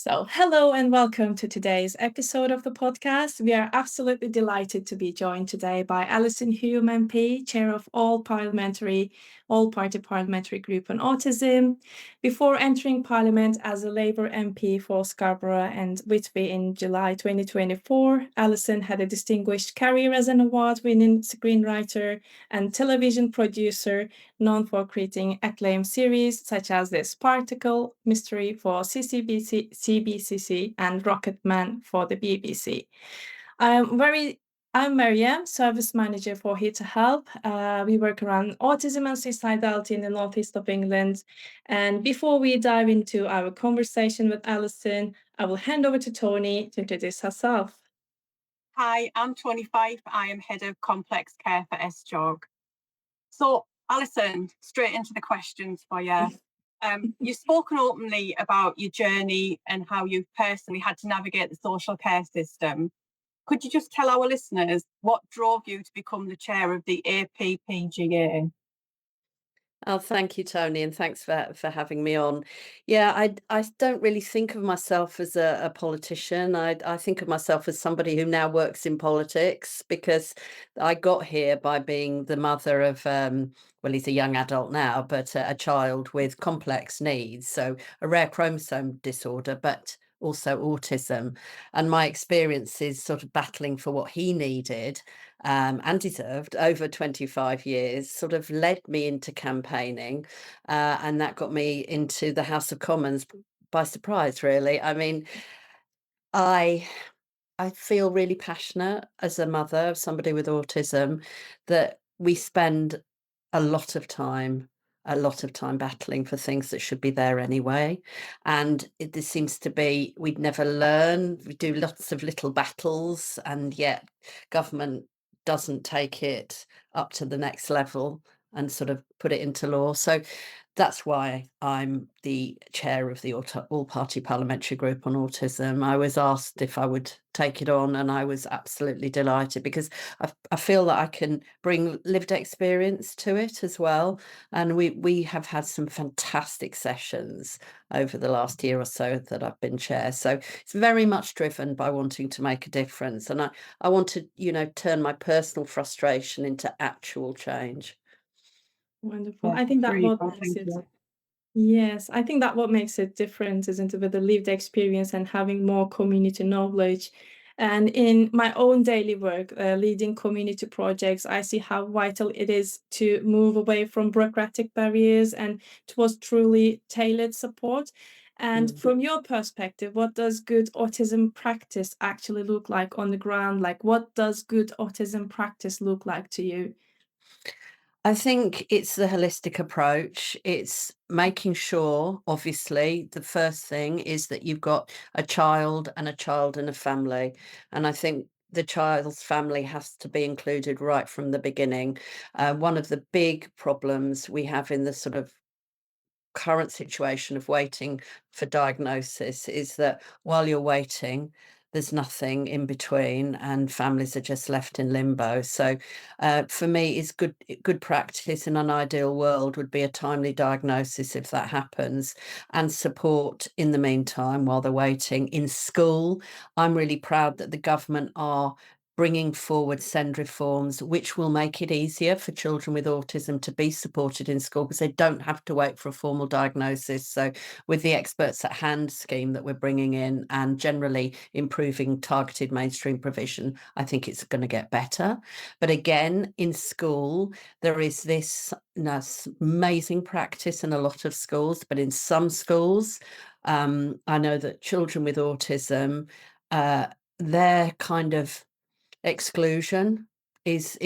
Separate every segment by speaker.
Speaker 1: So, hello and welcome to today's episode of the podcast. We are absolutely delighted to be joined today by Alison Hume MP, Chair of All-Party Parliamentary Group on Autism. Before entering Parliament as a Labour MP for Scarborough and Whitby in July 2024, Alison had a distinguished career as an award-winning screenwriter and television producer, known for creating acclaimed series such as The Spartacle Mystery for CBCC and Rocket Man for the BBC. I'm very I'm Meryem, service manager for Here to Help. We work around autism and suicidality in the northeast of England. And before we dive into our conversation with Alison, I will hand over to Toni to introduce herself.
Speaker 2: Hi, I'm Toni Fyfe. I am Head of Complex Care for SJOG. So, Alison, straight into the questions for you. You've spoken openly about your journey and how you've personally had to navigate the social care system. Could you just tell our listeners what drove you to become the chair of the APPGA?
Speaker 3: Oh, thank you, Tony, and thanks for having me on. Yeah, I don't really think of myself as a politician. I think of myself as somebody who now works in politics because I got here by being the mother of well, he's a young adult now, but a child with complex needs, so a rare chromosome disorder, but also autism. And my experience is sort of battling for what he needed and deserved over 25 years sort of led me into campaigning, and that got me into the House of Commons by surprise, really. I mean, I I feel really passionate as a mother of somebody with autism that we spend a lot of time a lot of time battling for things that should be there anyway. And there seems to be we'd never learn. We do lots of little battles, and yet government doesn't take it up to the next level and sort of put it into law. So that's why I'm the chair of the All-Party Parliamentary Group on Autism. I was asked if I would take it on, and I was absolutely delighted because I feel that I can bring lived experience to it as well. And we have had some fantastic sessions over the last year or so that I've been chair. So it's very much driven by wanting to make a difference. And I want to, turn my personal frustration into actual change.
Speaker 1: Wonderful.
Speaker 2: Yeah,
Speaker 1: I think that
Speaker 2: very
Speaker 1: what
Speaker 2: good,
Speaker 1: makes
Speaker 2: thank
Speaker 1: it
Speaker 2: you.
Speaker 1: Yes, I think that what makes it different, isn't it, with the lived experience and having more community knowledge. And in my own daily work, leading community projects, I see how vital it is to move away from bureaucratic barriers and towards truly tailored support. And
Speaker 3: Mm.
Speaker 1: from your perspective, what does good autism practice actually look like on the ground? Like, what does good autism practice look like to you?
Speaker 3: I think it's the holistic approach. It's making sure, obviously, the first thing is that you've got a child and a family. And I think the child's family has to be included right from the beginning. One of the big problems we have in the sort of current situation of waiting for diagnosis is that while you're waiting, there's nothing in between, and families are just left in limbo. So, for me, it's good practice in an ideal world would be a timely diagnosis if that happens, and support in the meantime while they're waiting. In school, I'm really proud that the government are bringing forward SEND reforms, which will make it easier for children with autism to be supported in school because they don't have to wait for a formal diagnosis. So, with the Experts at Hand scheme that we're bringing in and generally improving targeted mainstream provision, I think it's going to get better. But again, in school, there is this amazing practice in a lot of schools, but in some schools, I know that children with autism, their kind of exclusion is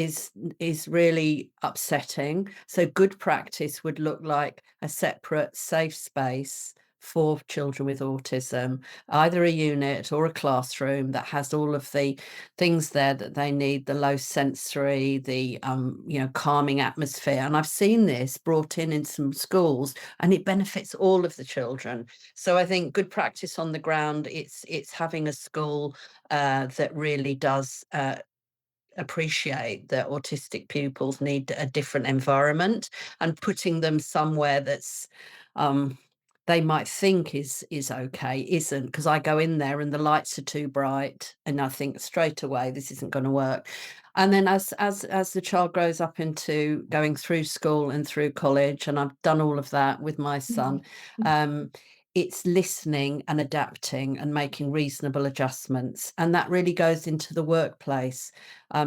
Speaker 3: really upsetting. So good practice would look like a separate safe space for children with autism, either a unit or a classroom that has all of the things there that they need, the low sensory, the calming atmosphere. And I've seen this brought in some schools, and it benefits all of the children. So I think good practice on the ground, it's having a school that really does appreciate that autistic pupils need a different environment and putting them somewhere that's um, they might think is okay isn't, because I go in there and the lights are too bright and I think straight away this isn't going to work. And then as the child grows up into going through school and through college, and I've done all of that with my son, it's listening and adapting and making reasonable adjustments, and that really goes into the workplace.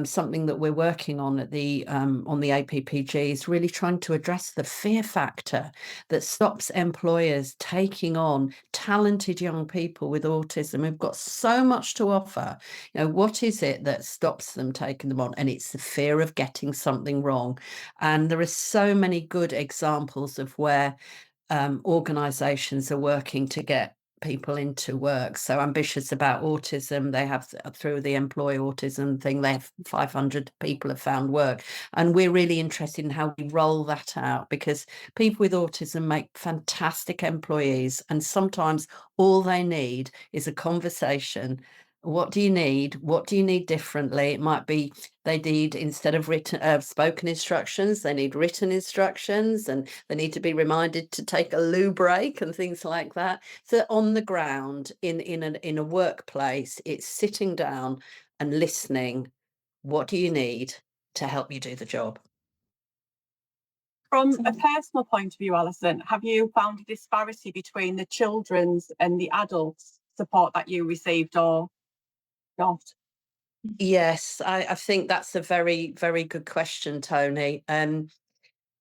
Speaker 3: Something that we're working on at the on the APPG is really trying to address the fear factor that stops employers taking on talented young people with autism who've got so much to offer. You know, what is it that stops them taking them on? And it's the fear of getting something wrong. And there are so many good examples of where organisations are working to get people into work. So Ambitious About Autism, they have through the Employ Autism thing, they have 500 people have found work, and we're really interested in how we roll that out, because people with autism make fantastic employees, and sometimes all they need is a conversation. What do you need? What do you need differently? It might be they need, instead of written spoken instructions, they need written instructions, and they need to be reminded to take a loo break and things like that. So on the ground, in a workplace, it's sitting down and listening. What do you need to help you do the job?
Speaker 2: From a personal point of view, Alison, have you found a disparity between the children's and the adults' support that you received, or not?
Speaker 3: Yes, I think that's a very, very good question, Toni.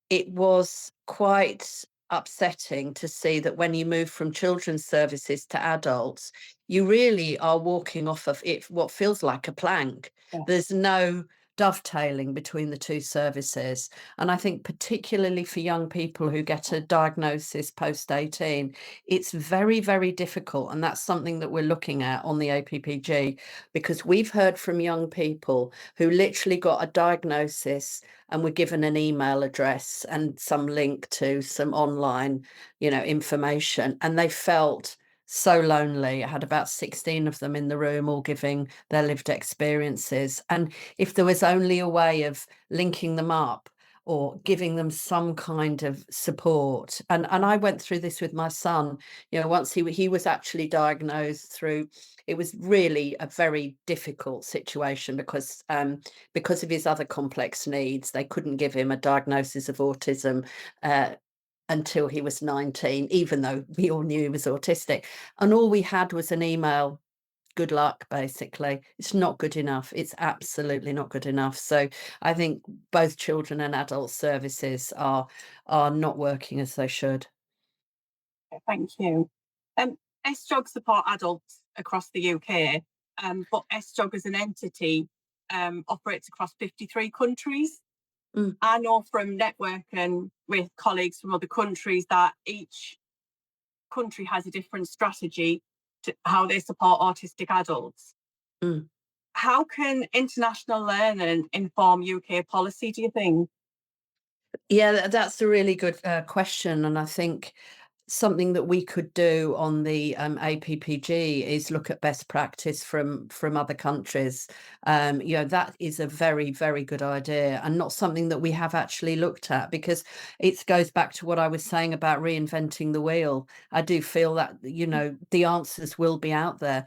Speaker 3: It was quite upsetting to see that when you move from children's services to adults, you really are walking off of it, what feels like a plank.
Speaker 2: Yeah.
Speaker 3: There's no dovetailing between the two services. And I think particularly for young people who get a diagnosis post 18, it's very, very difficult. And that's something that we're looking at on the APPG, because we've heard from young people who literally got a diagnosis and were given an email address and some link to some online, information, and they felt so lonely. I had about 16 of them in the room, all giving their lived experiences. And if there was only a way of linking them up or giving them some kind of support. And I went through this with my son. Once he was actually diagnosed through, it was really a very difficult situation because of his other complex needs. They couldn't give him a diagnosis of autism until he was 19, even though we all knew he was autistic. And all we had was an email. Good luck, basically. It's not good enough. It's absolutely not good enough. So I think both children and adult services are not working as they should.
Speaker 2: Thank you. SJOG support adults across the UK, but SJOG as an entity operates across 53 countries. I know from networking with colleagues from other countries that each country has a different strategy to how they support autistic adults. How can international learning inform UK policy, do you think?
Speaker 3: Yeah, that's a really good question. And I think something that we could do on the APPG is look at best practice from other countries. That is a very, very good idea, and not something that we have actually looked at, because it goes back to what I was saying about reinventing the wheel. I do feel that, the answers will be out there.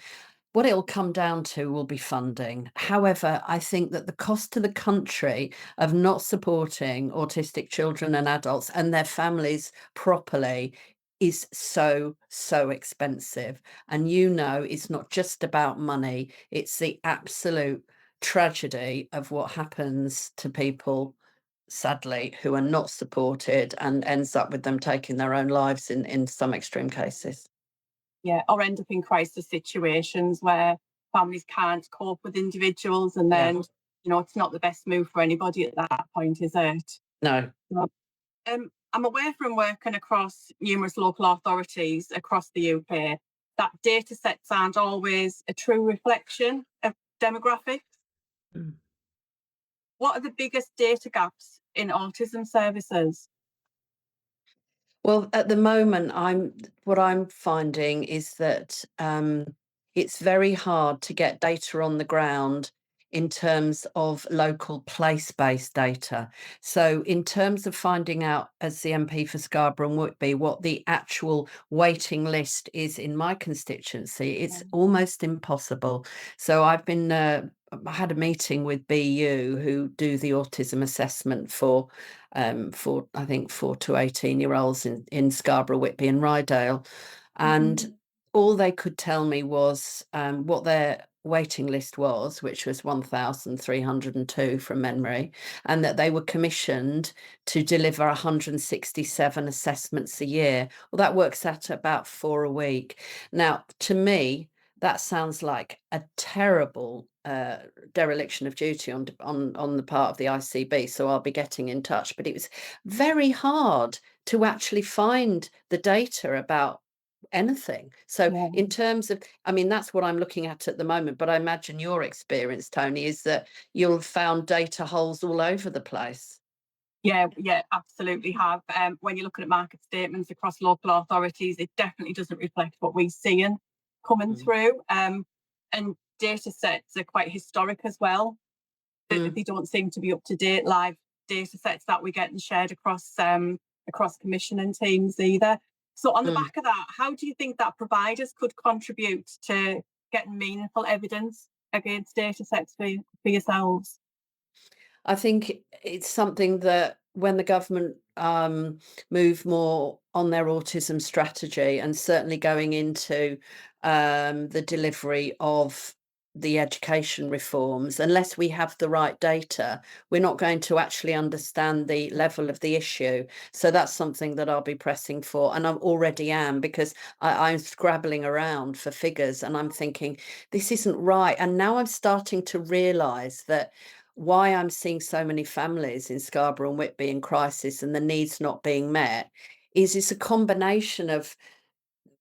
Speaker 3: What it'll come down to will be funding. However, I think that the cost to the country of not supporting autistic children and adults and their families properly is so, so expensive. And it's not just about money, it's the absolute tragedy of what happens to people, sadly, who are not supported, and ends up with them taking their own lives in some extreme cases.
Speaker 2: Yeah, or end up in crisis situations where families can't cope with individuals, and then it's not the best move for anybody at that point, is it?
Speaker 3: No.
Speaker 2: I'm aware from working across numerous local authorities across the UK that data sets aren't always a true reflection of demographics. What are the biggest data gaps in autism services?
Speaker 3: Well, at the moment, what I'm finding is that it's very hard to get data on the ground in terms of local place-based data. So in terms of finding out, as the MP for Scarborough and Whitby, what the actual waiting list is in my constituency, it's almost impossible. So I've been I had a meeting with BU, who do the autism assessment for I think 4 to 18-year-olds in Scarborough, Whitby and Rydale. And all they could tell me was what their waiting list was, which was 1,302 from memory, and that they were commissioned to deliver 167 assessments a year. Well, that works out at about 4 a week. Now, to me, that sounds like a terrible dereliction of duty on the part of the ICB. So I'll be getting in touch. But it was very hard to actually find the data about anything. So in terms of, I mean, that's what I'm looking at the moment, but I imagine your experience, Toni, is that you'll have found data holes all over the place.
Speaker 2: Yeah, absolutely have. When you're looking at market statements across local authorities, it definitely doesn't reflect what we're seeing coming through. And data sets are quite historic as well. They don't seem to be up to date live data sets that we get and shared across commissioning teams either. So on the back of that, how do you think that providers could contribute to getting meaningful evidence against data sets for yourselves?
Speaker 3: I think it's something that when the government move more on their autism strategy, and certainly going into the delivery of the education reforms, unless we have the right data, we're not going to actually understand the level of the issue. So that's something that I'll be pressing for, and I already am, because I'm scrabbling around for figures and I'm thinking, this isn't right. And now I'm starting to realise that why I'm seeing so many families in Scarborough and Whitby in crisis and the needs not being met is it's a combination of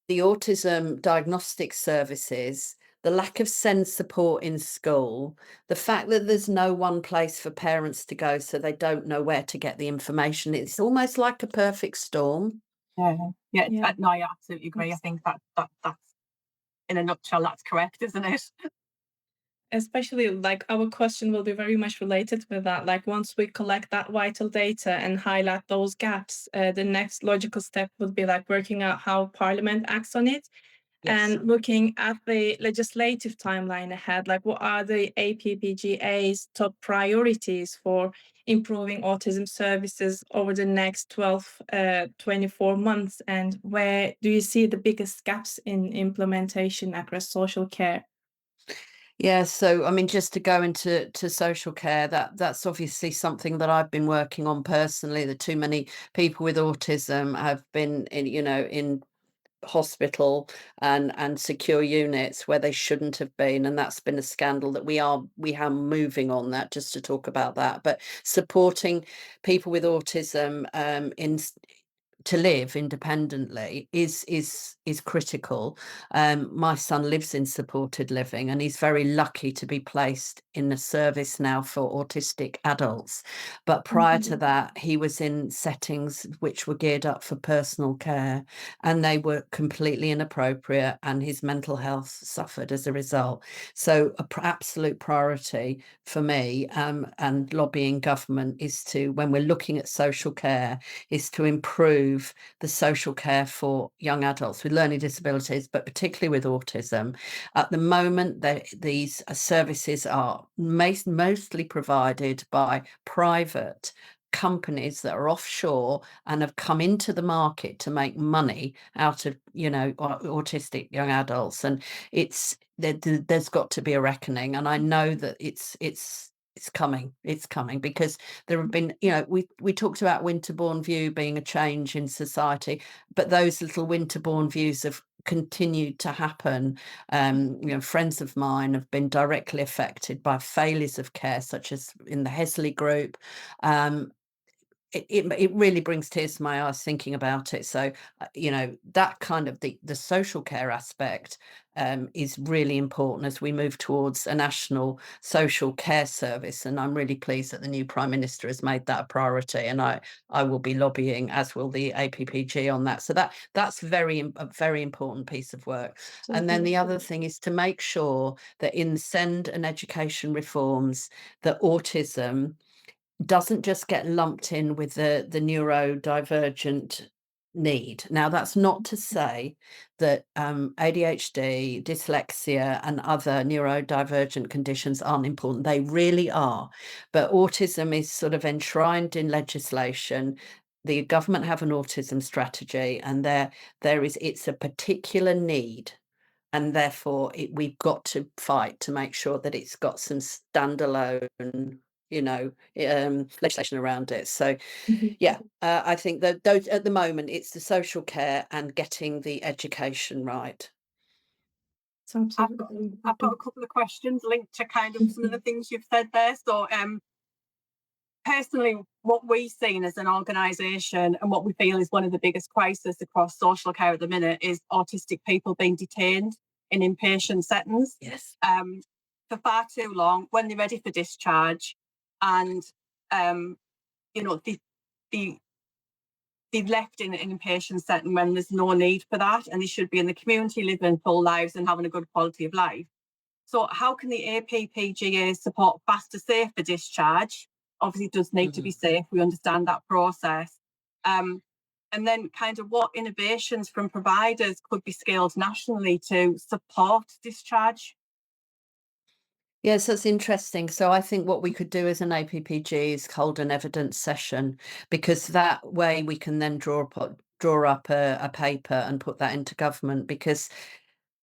Speaker 3: the autism diagnostic services, the lack of SEND support in school, the fact that there's no one place for parents to go, so they don't know where to get the information. It's almost like a perfect storm.
Speaker 2: No, I absolutely agree. I think that's in a nutshell, that's correct, isn't it?
Speaker 1: Especially, like, our question will be very much related with that. Like, once we collect that vital data and highlight those gaps, the next logical step would be like working out how Parliament acts on it.
Speaker 3: Yes.
Speaker 1: And looking at the legislative timeline ahead, like what are the APPGA's top priorities for improving autism services over the next 12, 24 months? And where do you see the biggest gaps in implementation across social care?
Speaker 3: Yeah, so I mean, just to go into social care, that's obviously something that I've been working on personally. That too many people with autism have been in hospital and secure units where they shouldn't have been, and that's been a scandal that we are moving on that, just to talk about that. But supporting people with autism in to live independently is critical. My son lives in supported living, and he's very lucky to be placed in a service now for autistic adults. But prior to that, he was in settings which were geared up for personal care, and they were completely inappropriate, and his mental health suffered as a result. So absolute priority for me, and lobbying government, is to, when we're looking at social care, is to improve the social care for young adults with learning disabilities, but particularly with autism. At the moment, these services are mostly provided by private companies that are offshore and have come into the market to make money out of autistic young adults. And there's got to be a reckoning, and I know that it's coming. It's coming, because there have been, we talked about Winterbourne View being a change in society, but those little Winterbourne Views have continued to happen. Friends of mine have been directly affected by failures of care, such as in the Hesley group. it really brings tears to my eyes thinking about it. So, that kind of the social care aspect is really important as we move towards a national social care service. And I'm really pleased that the new Prime Minister has made that a priority. And I will be lobbying, as will the APPG, on that. So that's a very important piece of work. And then the other thing is to make sure that in SEND and education reforms, that autism doesn't just get lumped in with the neurodivergent need. Now, that's not to say that ADHD, dyslexia, and other neurodivergent conditions aren't important. They really are. But autism is sort of enshrined in legislation. The government have an autism strategy, and it's a particular need. And therefore, we've got to fight to make sure that it's got some standalone, legislation around it. So, yeah, I think that those at the moment, it's the social care and getting the education right.
Speaker 2: I've got a couple of questions linked to kind of some of the things you've said there. So, personally, what we've seen as an organisation and what we feel is one of the biggest crises across social care at the minute is autistic people being detained in inpatient settings.
Speaker 3: Yes.
Speaker 2: For far too long, when they're ready for discharge, and they're left in an inpatient setting when there's no need for that, and they should be in the community living full lives and having a good quality of life. So how can the APPGA support faster, safer discharge? Obviously, it does need to be safe. We understand that process. And then kind of what innovations from providers could be scaled nationally to support discharge?
Speaker 3: Yes, that's interesting. So I think what we could do as an APPG is hold an evidence session, because that way we can then draw up a paper and put that into government, because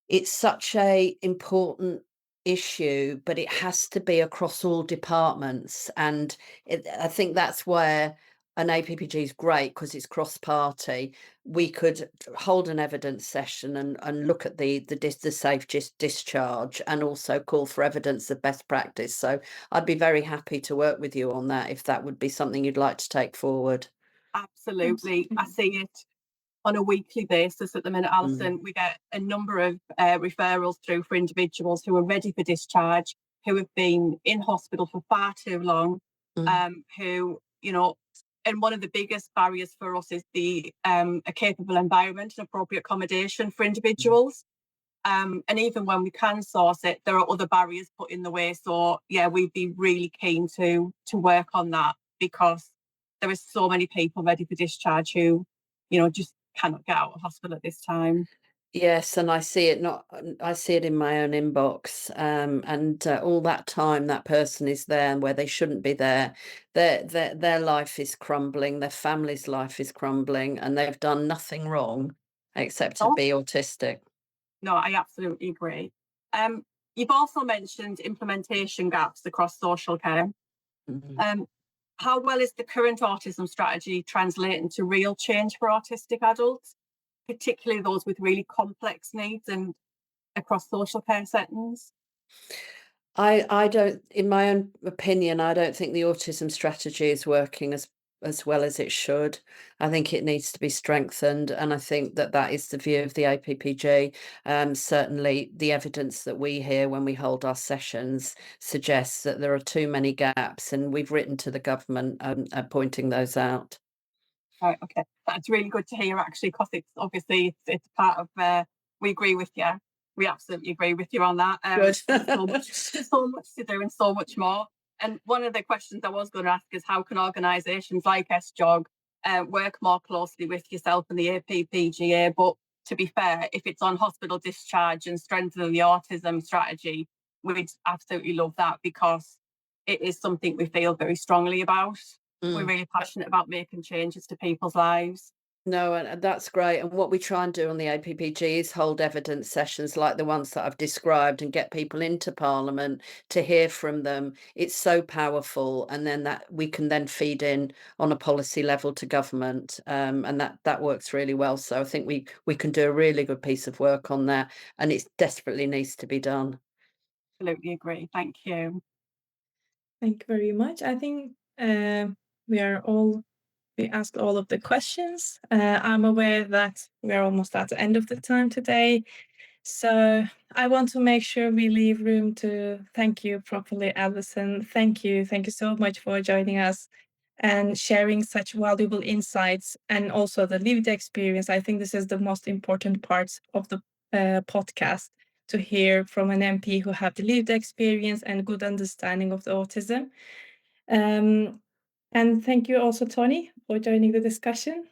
Speaker 3: it's such a important issue, but it has to be across all departments. And I think that's where an APPG is great, because it's cross-party. We could hold an evidence session and look at the safe discharge, and also call for evidence of best practice. So I'd be very happy to work with you on that, if that would be something you'd like to take forward.
Speaker 2: Absolutely. I see it on a weekly basis at the minute, Alison. We get a number of referrals through for individuals who are ready for discharge, who have been in hospital for far too long, who, and one of the biggest barriers for us is a capable environment and appropriate accommodation for individuals. And even when we can source it, there are other barriers put in the way. So yeah, we'd be really keen to work on that, because there are so many people ready for discharge who, just cannot get out of hospital at this time.
Speaker 3: Yes, and I see it in my own inbox, and all that time that person is there where they shouldn't be there. Their life is crumbling, their family's life is crumbling, and they've done nothing wrong except to be autistic.
Speaker 2: No, I absolutely agree. You've also mentioned implementation gaps across social care. How well is the current autism strategy translating to real change for autistic adults, particularly those with really complex needs and across social care settings?
Speaker 3: I don't, in my own opinion, I don't think the autism strategy is working as well as it should. I think it needs to be strengthened, and I think that is the view of the APPG. Certainly, the evidence that we hear when we hold our sessions suggests that there are too many gaps, and we've written to the government pointing those out.
Speaker 2: Right, okay, that's really good to hear, actually, because it's part of. We agree with you. We absolutely agree with you on that.
Speaker 3: Good.
Speaker 2: There's so much to do and so much more. And one of the questions I was going to ask is, how can organisations like SJOG work more closely with yourself and the APPGA? But to be fair, if it's on hospital discharge and strengthening the autism strategy, we'd absolutely love that, because it is something we feel very strongly about. We're really passionate about making changes to people's lives.
Speaker 3: No, and that's great. And what we try and do on the APPG is hold evidence sessions like the ones that I've described, and get people into Parliament to hear from them. It's so powerful, and then that we can then feed in on a policy level to government, and that works really well. So I think we can do a really good piece of work on that, and it desperately needs to be done.
Speaker 2: Absolutely agree. Thank you.
Speaker 1: Thank you very much. I think we are all we asked all of the questions. I'm aware that we're almost at the end of the time today. So I want to make sure we leave room to thank you properly, Alison. Thank you. Thank you so much for joining us and sharing such valuable insights and also the lived experience. I think this is the most important part of the podcast, to hear from an MP who have the lived experience and good understanding of the autism. And thank you also, Toni, for joining the discussion.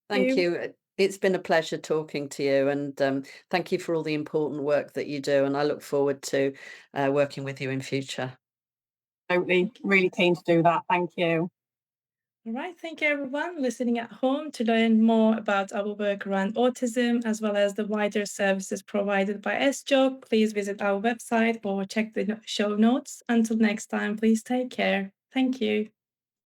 Speaker 3: Thank you. It's been a pleasure talking to you, and thank you for all the important work that you do. And I look forward to working with you in future.
Speaker 2: Absolutely, really keen to do that. Thank you.
Speaker 1: All right, thank you everyone listening at home. To learn more about our work around autism, as well as the wider services provided by SJOG, please visit our website or check the show notes. Until next time, please take care. Thank you.